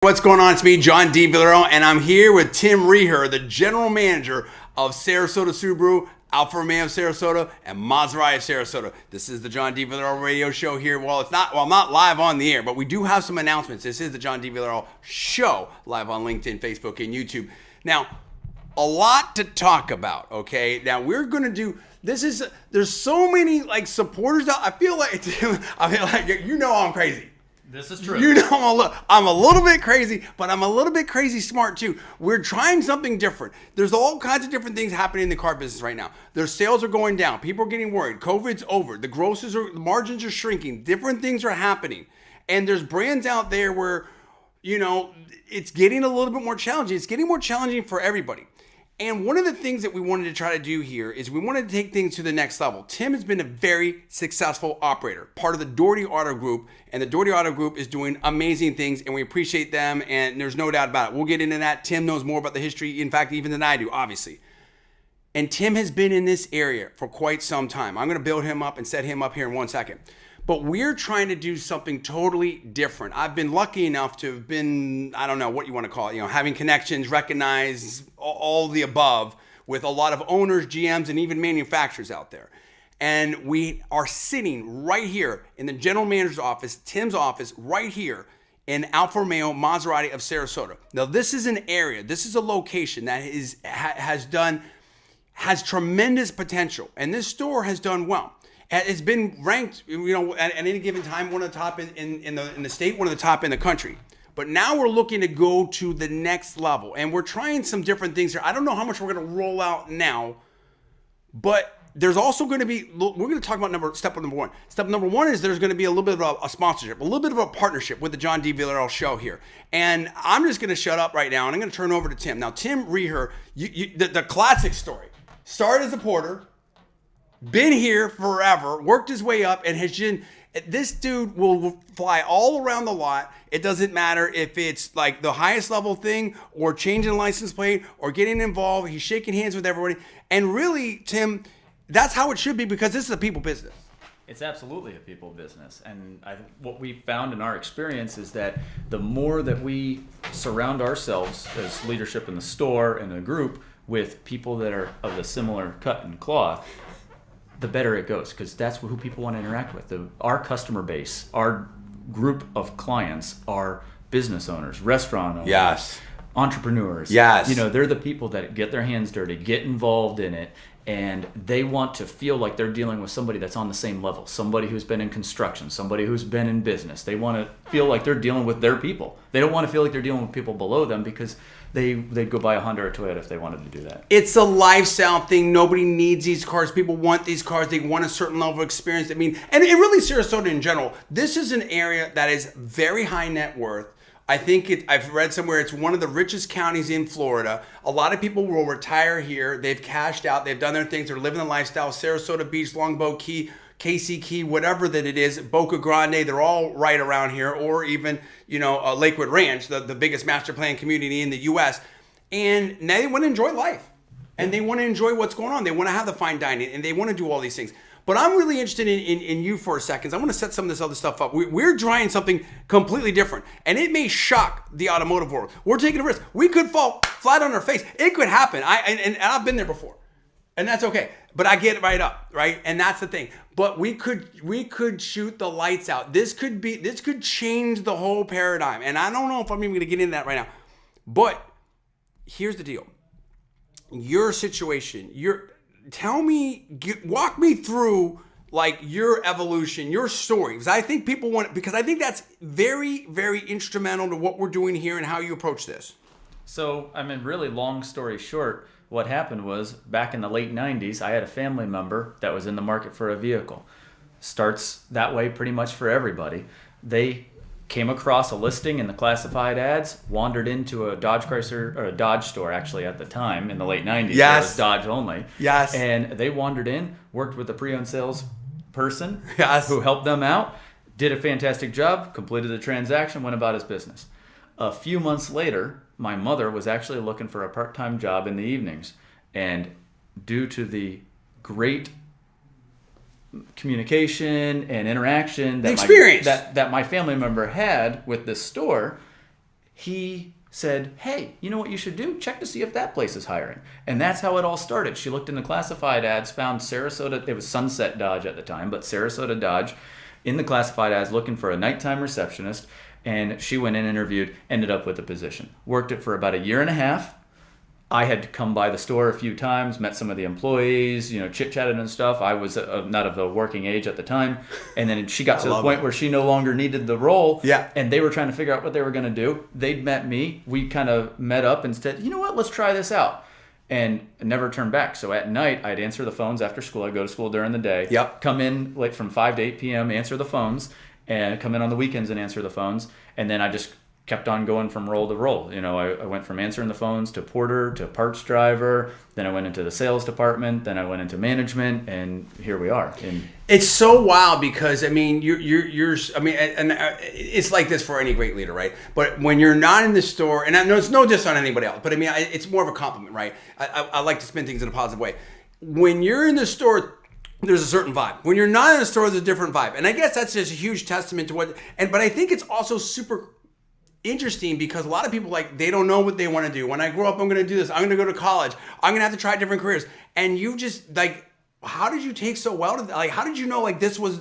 What's going on? It's me, John D. Villarreal, and I'm here with Tim Reher, the general manager of Sarasota Subaru, Alfa Romeo of Sarasota, and Maserati of Sarasota. This is the John D. Villarreal radio show here. Well, I'm not live on the air, but we do have some announcements. This is the John D. Villarreal show, live on LinkedIn, Facebook, and YouTube. Now, a lot to talk about, okay? Now, we're going to do... There's so many, supporters out. I feel like, I'm crazy. This is true. I'm a little bit crazy, but I'm a little bit crazy smart too. We're trying something different. There's all kinds of different things happening in the car business right now. Their sales are going down. People are getting worried. COVID's over. The margins are shrinking. Different things are happening. And there's brands out there where, it's getting a little bit more challenging. It's getting more challenging for everybody. And one of the things that we wanted to try to do here is we wanted to take things to the next level. Tim has been a very successful operator, part of the Doherty Auto Group, and the Doherty Auto Group is doing amazing things, and we appreciate them, and there's no doubt about it. We'll get into that. Tim knows more about the history, in fact, even than I do, obviously. And Tim has been in this area for quite some time. I'm going to build him up and set him up here in 1 second. But we're trying to do something totally different. I've been lucky enough to have been, I don't know what you want to call it, having connections, recognize all the above with a lot of owners, GMs, and even manufacturers out there. And we are sitting right here in the general manager's office, Tim's office, right here in Alfa Romeo Maserati of Sarasota. Now, this is an area, this is a location that has tremendous potential, and this store has done well. It's been ranked, at any given time, one of the top in the state, one of the top in the country. But now we're looking to go to the next level, and we're trying some different things here. I don't know how much we're going to roll out now, but there's also going to be, we're going to talk about step number one. Step number one is there's going to be a little bit of a sponsorship, a little bit of a partnership with the John D. Villarreal show here. And I'm just going to shut up right now, and I'm going to turn over to Tim. Now, Tim Reher, the classic story, started as a porter, been here forever, worked his way up, and this dude will fly all around the lot. It doesn't matter if it's like the highest level thing or changing a license plate or getting involved. He's shaking hands with everybody. And really, Tim, that's how it should be, because this is a people business. It's absolutely a people business. And what we found in our experience is that the more that we surround ourselves as leadership in the store and the group with people that are of the similar cut and cloth, the better it goes, because that's who people want to interact with. Our customer base, our group of clients are business owners, restaurant owners, yes, entrepreneurs. Yes. They're the people that get their hands dirty, get involved in it, and they want to feel like they're dealing with somebody that's on the same level, somebody who's been in construction, somebody who's been in business. They want to feel like they're dealing with their people. They don't want to feel like they're dealing with people below them, because they'd go buy a Honda or a Toyota if they wanted to do that. It's a lifestyle thing. Nobody needs these cars. People want these cars. They want a certain level of experience. And it really, Sarasota in general, this is an area that is very high net worth. I think I've read somewhere it's one of the richest counties in Florida. A lot of people will retire here. They've cashed out. They've done their things. They're living the lifestyle. Sarasota Beach, Longboat Key, KC Key, whatever that it is, Boca Grande, they're all right around here, or even, Lakewood Ranch, the biggest master plan community in the U.S. And now they want to enjoy life, and they want to enjoy what's going on. They want to have the fine dining, and they want to do all these things. But I'm really interested in you for a second. I want to set some of this other stuff up. We're trying something completely different, and it may shock the automotive world. We're taking a risk. We could fall flat on our face. It could happen. And I've been there before. And that's okay. But I get it right up, right? And that's the thing. But we could shoot the lights out. This could change the whole paradigm. And I don't know if I'm even going to get into that right now. But here's the deal. Your situation, walk me through your evolution, your story. Because I think I think that's very, very instrumental to what we're doing here and how you approach this. So, really long story short, what happened was back in the late 90s, I had a family member that was in the market for a vehicle. Starts that way pretty much for everybody. They came across a listing in the classified ads, wandered into a Dodge Chrysler, or a Dodge store actually at the time in the late 90s. Yes. It was Dodge only. Yes. And they wandered in, worked with a pre-owned sales person, yes, who helped them out, did a fantastic job, completed the transaction, went about his business. A few months later, my mother was actually looking for a part-time job in the evenings, and due to the great communication and interaction that experience that my family member had with this store, he said, hey, you know what you should do? Check to see if that place is hiring. And that's how it all started. She looked in the classified ads, found Sarasota, it was Sunset Dodge at the time, but Sarasota Dodge in the classified ads looking for a nighttime receptionist. And she went in, interviewed, ended up with the position. Worked it for about a year and a half. I had come by the store a few times, met some of the employees, chit-chatted and stuff. I was not of the working age at the time. And then she got to the point where she no longer needed the role. Yeah. And they were trying to figure out what they were going to do. They'd met me. We kind of met up and said, you know what, let's try this out. And never turned back. So at night, I'd answer the phones after school. I'd go to school during the day. Yep. Come in like from 5 to 8 p.m., answer the phones, and come in on the weekends and answer the phones. And then I just kept on going from role to role. I went from answering the phones to porter to parts driver. Then I went into the sales department. Then I went into management, and here we are. It's so wild because you're and it's like this for any great leader, right? But when you're not in the store, and I know it's no diss on anybody else, but it's more of a compliment, right? I like to spin things in a positive way. When you're in the store, there's a certain vibe. When you're not in the store, there's a different vibe, and I guess that's just a huge testament to what. But I think it's also super interesting because a lot of people they don't know what they want to do. When I grow up, I'm going to do this. I'm going to go to college. I'm going to have to try different careers. And you just how did you take so well to that? How did you know this was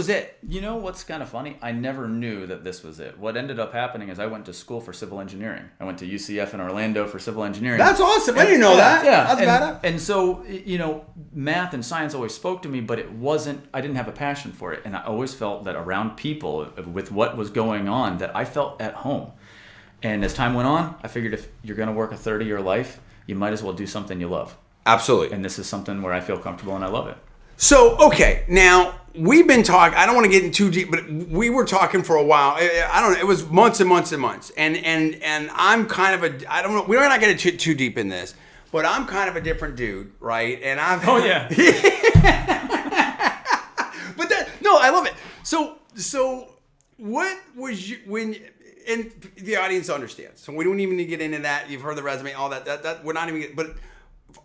it? You know what's kind of funny? I never knew that this was it. What ended up happening is I went to school for civil engineering. I went to UCF in Orlando for civil engineering. That's awesome. I didn't know that. Yeah. That's bad. And so, math and science always spoke to me, but I didn't have a passion for it. And I always felt that around people with what was going on, that I felt at home. And as time went on, I figured if you're going to work a 30-year life, you might as well do something you love. Absolutely. And this is something where I feel comfortable and I love it. So, okay, now we've been talking, I don't want to get in too deep, but we were talking for a while. I don't know, it was months and months and months. And I'm kind of I don't know, we're not getting too deep in this, but I'm kind of a different dude, right? And Oh, yeah. But no, I love it. So what was and the audience understands. So we don't even need to get into that. You've heard the resume, all that we're not even, but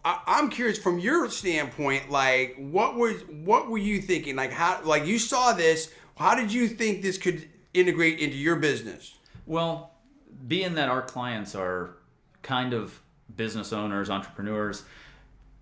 I'm curious from your standpoint, what were you thinking? How, you saw this, how did you think this could integrate into your business? Well, being that our clients are kind of business owners, entrepreneurs,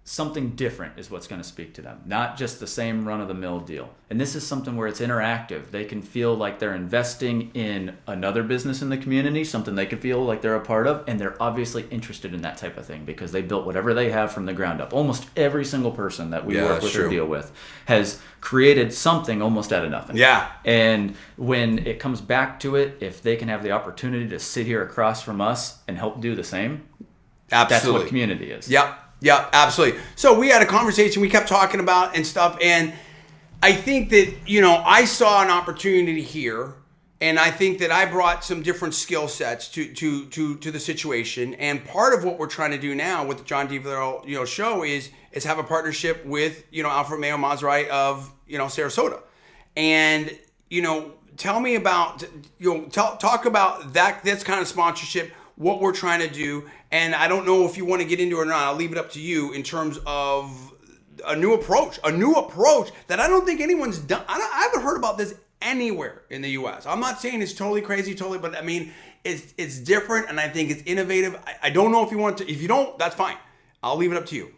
something different is what's going to speak to them, not just the same run-of-the-mill deal. And this is something where it's interactive. They can feel like they're investing in another business in the community, something they can feel like they're a part of, and they're obviously interested in that type of thing because they built whatever they have from the ground up. Almost every single person that we work with or deal with has created something almost out of nothing. Yeah. And when it comes back to it, if they can have the opportunity to sit here across from us and help do the same, that's what community is. Yep. Yeah, absolutely. So we had a conversation, we kept talking about and stuff, and I think that, I saw an opportunity here, and I think that I brought some different skill sets to the situation, and part of what we're trying to do now with the John D. Villarreal, show is have a partnership with, Alfa Romeo Maserati of, Sarasota. And, tell me about, talk about this kind of sponsorship, what we're trying to do. And I don't know if you want to get into it or not. I'll leave it up to you in terms of a new approach that I don't think anyone's done. I haven't heard about this anywhere in the U.S. I'm not saying it's totally crazy, but it's different, and I think it's innovative. I don't know if you want to. If you don't, that's fine. I'll leave it up to you.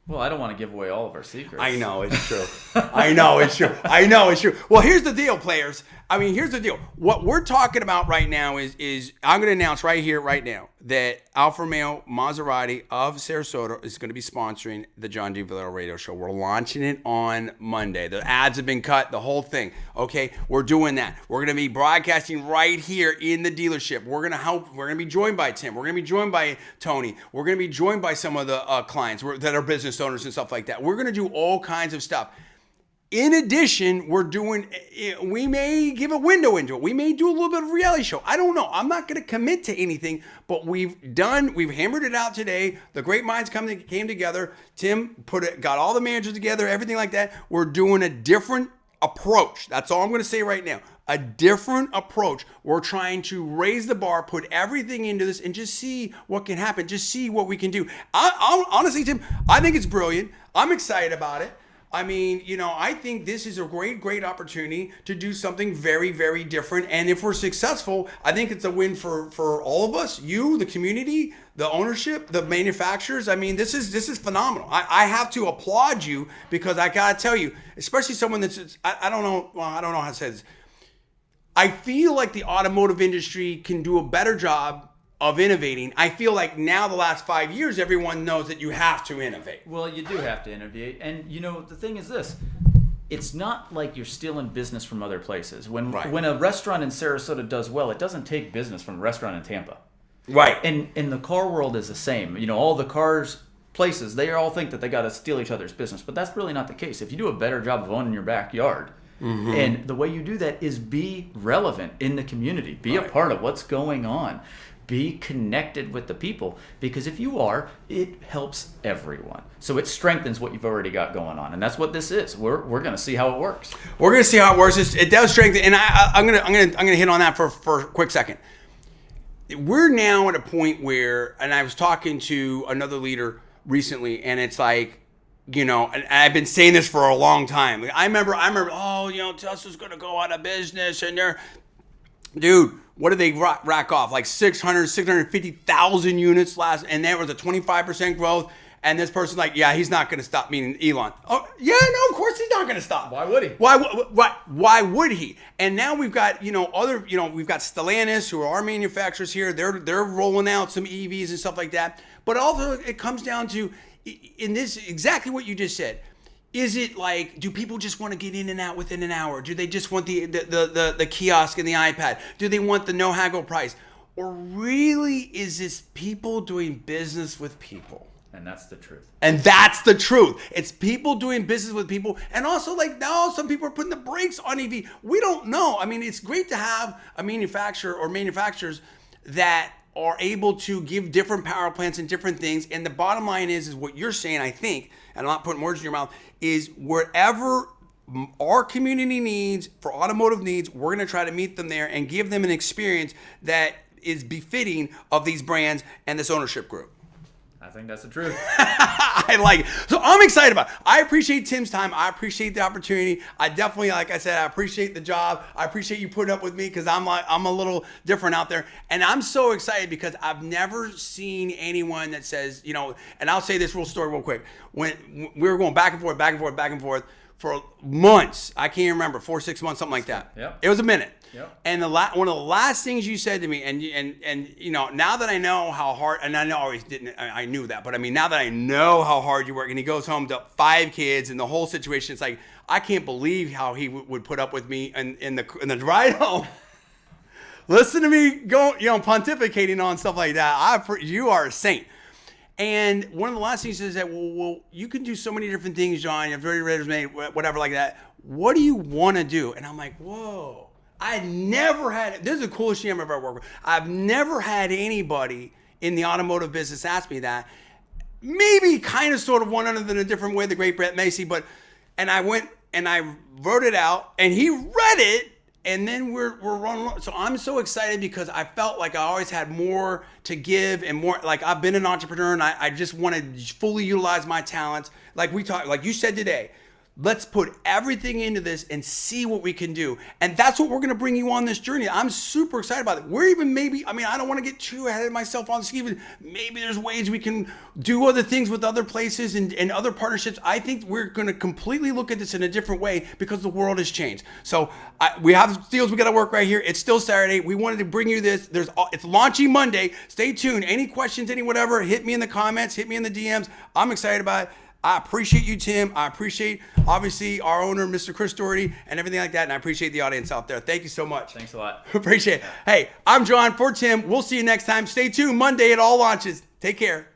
Well, I don't want to give away all of our secrets. I know, it's true. I know, it's true. Well, here's the deal, players. Here's the deal. What we're talking about right now is I'm going to announce right here, right now, that Alfa Romeo Maserati of Sarasota is going to be sponsoring the John D. Villarreal Radio Show. We're launching it on Monday. The ads have been cut, the whole thing. Okay, we're doing that. We're going to be broadcasting right here in the dealership. We're going to help. We're going to be joined by Tim. We're going to be joined by Tony. We're going to be joined by some of the clients that are business owners and stuff like that. We're going to do all kinds of stuff. In addition, we may give a window into it. We may do a little bit of a reality show. I don't know. I'm not going to commit to anything, but we've hammered it out today. The great minds came together. Tim got all the managers together, everything like that. We're doing a different approach. That's all I'm going to say right now. A different approach. We're trying to raise the bar, put everything into this, and just see what can happen. Just see what we can do. Honestly, Tim, I think it's brilliant. I'm excited about it. I mean, I think this is a great opportunity to do something very, very different. And if we're successful, I think it's a win for all of us, you, the community, the ownership, the manufacturers. I mean, this is phenomenal. I have to applaud you because I gotta tell you, especially someone that's, I don't know how to say this. I feel like the automotive industry can do a better job of innovating. I feel like now the last 5 years, everyone knows that you have to innovate. Well, you do have to innovate. And, the thing is this. It's not like you're stealing business from other places. When a restaurant in Sarasota does well, it doesn't take business from a restaurant in Tampa. Right. And the car world is the same. All the cars places, they all think that they got to steal each other's business. But that's really not the case. If you do a better job of owning your backyard, and the way you do that is be relevant in the community. Be a part of what's going on. Be connected with the people, because if you are, it helps everyone. So it strengthens what you've already got going on, and that's what this is. We're going to see how it works. We're going to see how it works. It does strengthen, and I'm gonna hit on that for a quick second. We're now at a point where, and I was talking to another leader recently, and it's like, and I've been saying this for a long time. Like, I remember, Tesla's going to go out of business, and dude, what did they rack off? Like 650,000 units last, and that was a 25% growth. And this person's like, yeah, he's not going to stop, meaning Elon. Oh, yeah, no, of course he's not going to stop. Why would he? Why would he? And now we've got, we've got Stellantis, who are our manufacturers here. They're rolling out some EVs and stuff like that. But also it comes down to, in this, exactly what you just said. Is it like, do people just want to get in and out within an hour? Do they just want the kiosk and the iPad? Do they want the no haggle price? Or really is this people doing business with people? And that's the truth. And that's the truth. It's people doing business with people. And also, like, now some people are putting the brakes on EV. We don't know. I mean, it's great to have a manufacturer or manufacturers that are able to give different power plants and different things. And the bottom line is what you're saying, I think, and I'm not putting words in your mouth, is wherever our community needs, for automotive needs, we're going to try to meet them there and give them an experience that is befitting of these brands and this ownership group. I think that's the truth. I like it. So I'm excited about it. I appreciate Tim's time. I appreciate the opportunity. I definitely, like I said, I appreciate the job. I appreciate you putting up with me because I'm a little different out there. And I'm so excited because I've never seen anyone that says, and I'll say this story real quick. When we were going back and forth for months, I can't even remember, 4-6 months, something like that. Yep. It was a minute. Yep. And one of the last things you said to me, and now that I know how hard, and I know I always didn't, I knew that, but I mean, now that I know how hard you work, and he goes home to 5 kids and the whole situation, it's like, I can't believe how he would put up with me in the ride home. Listen to me go, pontificating on stuff like that. You are a saint. And one of the last things is that, well, you can do so many different things, John. You have very resume, whatever like that. What do you want to do? And I'm like, whoa. I never had, this is the coolest thing I've ever worked with. I've never had anybody in the automotive business ask me that. Maybe kind of sort of one other than a different way, the great Brett Macy, and I went and I wrote it out and he read it, and then we're running. So I'm so excited because I felt like I always had more to give and more, like I've been an entrepreneur and I just want to fully utilize my talents. Like like you said today, let's put everything into this and see what we can do. And that's what we're going to bring you on this journey. I'm super excited about it. We're even I don't want to get too ahead of myself on this. Even maybe there's ways we can do other things with other places and other partnerships. I think we're going to completely look at this in a different way because the world has changed. So we have deals we got to work right here. It's still Saturday. We wanted to bring you this. It's launching Monday. Stay tuned. Any questions, any whatever, hit me in the comments, hit me in the DMs. I'm excited about it. I appreciate you, Tim. I appreciate, obviously, our owner, Mr. Chris Doherty, and everything like that. And I appreciate the audience out there. Thank you so much. Thanks a lot. Appreciate it. Hey, I'm John for Tim. We'll see you next time. Stay tuned. Monday, it all launches. Take care.